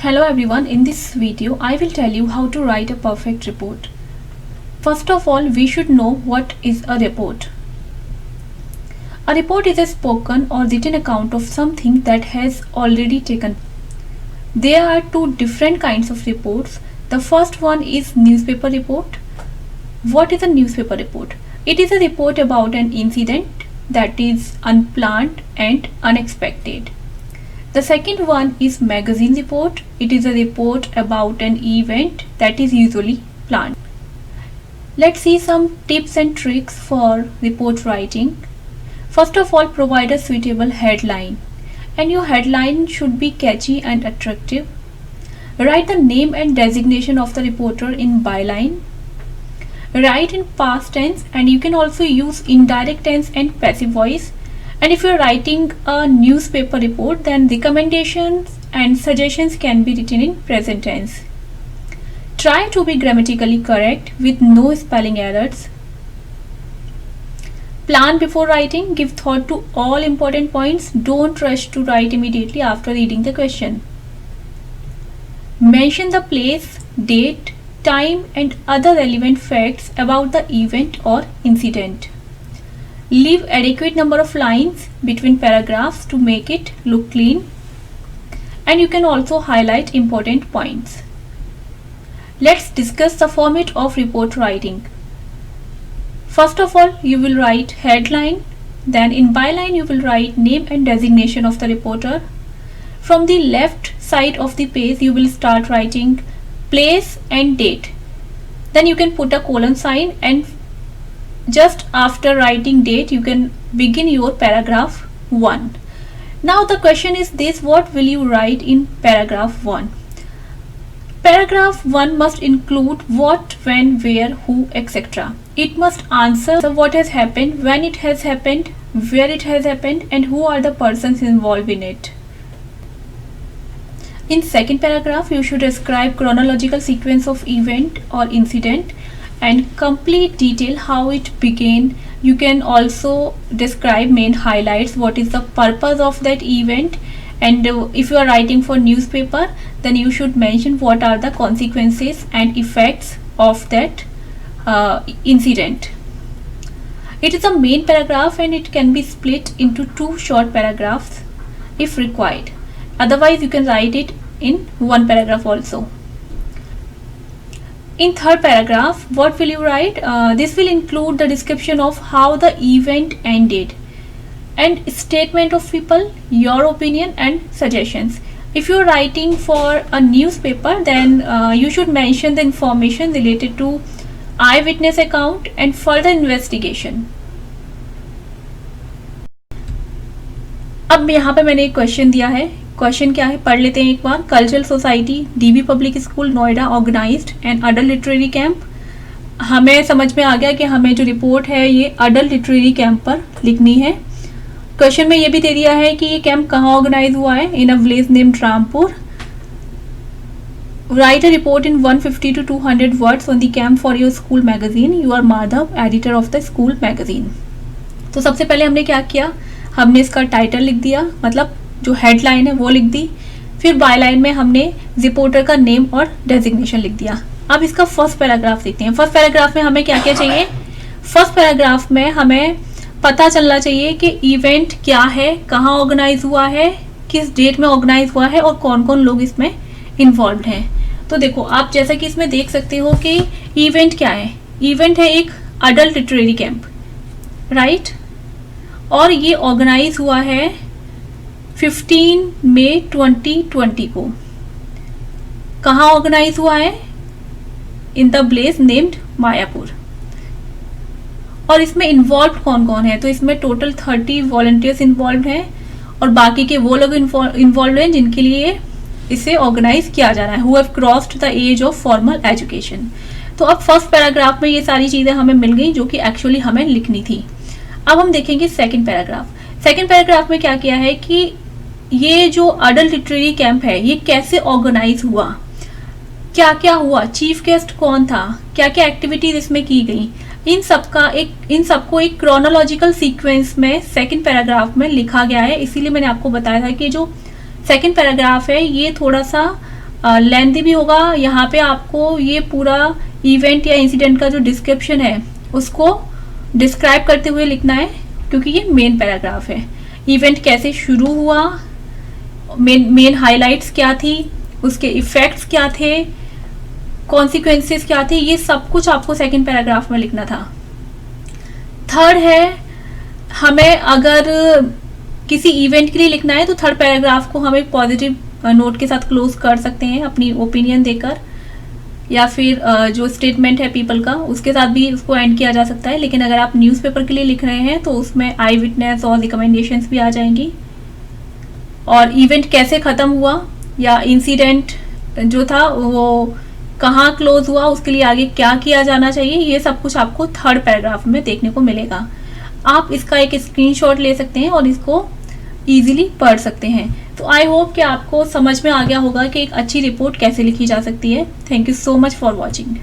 Hello everyone, in this video I will tell you how to write a perfect report. First of all, we should know what is a report. A report is a spoken or written account of something that has already taken place. There are two different kinds of reports. The first one is newspaper report. What is a newspaper report? It is a report about an incident that is unplanned and unexpected. The second one is magazine report. It is a report about an event that is usually planned. Let's see some tips and tricks for report writing. First of all, provide a suitable headline, and your headline should be catchy and attractive. Write the name and designation of the reporter in byline. Write in past tense, and you can also use indirect tense and passive voice. And if you're writing a newspaper report, then recommendations and suggestions can be written in present tense. Try to be grammatically correct with no spelling errors. Plan before writing. Give thought to all important points. Don't rush to write immediately after reading the question. Mention the place, date, time, and other relevant facts about the event or incident. Leave adequate number of lines between paragraphs to make it look clean, and you can also highlight important points. Let's discuss the format of report writing. First of all, you will write headline, then in byline you will write name and designation of the reporter. From the left side of the page you will start writing place and date. Then you can put a colon sign, and just after writing date you can begin your paragraph 1. Now the question is this: what will you write in paragraph 1? Paragraph 1 must include what, when, where, who, etc. It must answer what has happened, when it has happened, where it has happened, and who are the persons involved in it. In second paragraph, you should describe chronological sequence of event or incident and complete detail how it began. You can also describe main highlights, what is the purpose of that event, and if you are writing for newspaper, then you should mention what are the consequences and effects of that incident. It is a main paragraph and it can be split into two short paragraphs if required. Otherwise you can write it in one paragraph also. In third paragraph, what will you write? This will include the description of how the event ended and statement of people, your opinion and suggestions. If you are writing for a newspaper, then you should mention the information related to eyewitness account and further investigation. अब यहाँ पे मैंने एक question दिया है. Question क्या है पढ़ लेते हैं एक बार. Cultural society DB public school Noida organised an adult literary camp. हमें समझ में आ गया कि हमें जो रिपोर्ट है ये अडल्ट लिटरेरी कैंप पर लिखनी है. क्वेश्चन में ये भी दे दिया है कि ये कैंप कहाँ ऑर्गेनाइज हुआ है. In a village named Rampur. Write a report in 150 to 200 words on the camp for your school magazine. You are Madhav, editor of the school magazine. तो सबसे पहले हमने क्या किया, हमने इसका टाइटल लिख दिया, मतलब जो हेडलाइन है वो लिख दी. फिर बायलाइन में हमने रिपोर्टर का नेम और डेजिग्नेशन लिख दिया. अब इसका फर्स्ट पैराग्राफ देखते हैं. फर्स्ट पैराग्राफ में हमें क्या क्या चाहिए. फर्स्ट पैराग्राफ में हमें पता चलना चाहिए कि इवेंट क्या है, कहाँ ऑर्गेनाइज हुआ है, किस डेट में ऑर्गेनाइज हुआ है और कौन कौन लोग इसमें इन्वॉल्व हैं. तो देखो आप जैसा कि इसमें देख सकते हो कि इवेंट क्या है. इवेंट है एक अडल्ट लिटरेरी कैंप, राइट, और ये ऑर्गेनाइज हुआ है 15 मई 2020 को. कहाँ ऑर्गेनाइज हुआ है, in the place named Mayapur. और इसमें इन्वॉल्व कौन कौन है, तो इसमें टोटल 30 वॉलंटियर्स इन्वॉल्व हैं और बाकी के वो लोग इन्वॉल्व हैं जिनके लिए इसे ऑर्गेनाइज किया जा रहा है, who have crossed the age of formal education. तो अब फर्स्ट पैराग्राफ में ये सारी चीज़ें हमें मिल गई जो कि एक्चुअली हमें लिखनी थी. अब हम देखेंगे सेकेंड पैराग्राफ. सेकेंड पैराग्राफ में क्या किया है कि ये जो अडल्ट लिटरेरी कैंप है ये कैसे ऑर्गेनाइज हुआ, क्या क्या हुआ, चीफ गेस्ट कौन था, क्या क्या एक्टिविटीज इसमें की गई, इन सबको एक क्रोनोलॉजिकल सीक्वेंस में सेकंड पैराग्राफ में लिखा गया है. इसीलिए मैंने आपको बताया था कि जो सेकंड पैराग्राफ है ये थोड़ा सा लेंथी भी होगा। यहाँ पे आपको ये पूरा इवेंट या इंसिडेंट का जो डिस्क्रिप्शन है उसको डिस्क्राइब करते हुए लिखना है, क्योंकि ये मेन पैराग्राफ है। इवेंट कैसे शुरू हुआ, मेन हाइलाइट्स क्या थी, उसके इफेक्ट्स क्या थे, कॉन्सिक्वेंसेस क्या थे, ये सब कुछ आपको सेकंड पैराग्राफ में लिखना था। थर्ड है, हमें अगर किसी इवेंट के लिए लिखना है तो थर्ड पैराग्राफ को हम एक पॉजिटिव नोट के साथ क्लोज कर सकते हैं, अपनी ओपिनियन देकर, या फिर जो स्टेटमेंट है पीपल का उसके साथ भी उसको एंड किया जा सकता है। लेकिन अगर आप न्यूज़पेपर के लिए लिख रहे हैं तो उसमें आई विटनेस और रिकमेंडेशंस भी आ जाएंगी। और इवेंट कैसे ख़त्म हुआ या इंसिडेंट जो था वो कहाँ क्लोज हुआ, उसके लिए आगे क्या किया जाना चाहिए, ये सब कुछ आपको थर्ड पैराग्राफ में देखने को मिलेगा। आप इसका एक स्क्रीनशॉट ले सकते हैं और इसको इजीली पढ़ सकते हैं। तो आई होप कि आपको समझ में आ गया होगा कि एक अच्छी रिपोर्ट कैसे लिखी जा सकती है। Thank you so much for watching.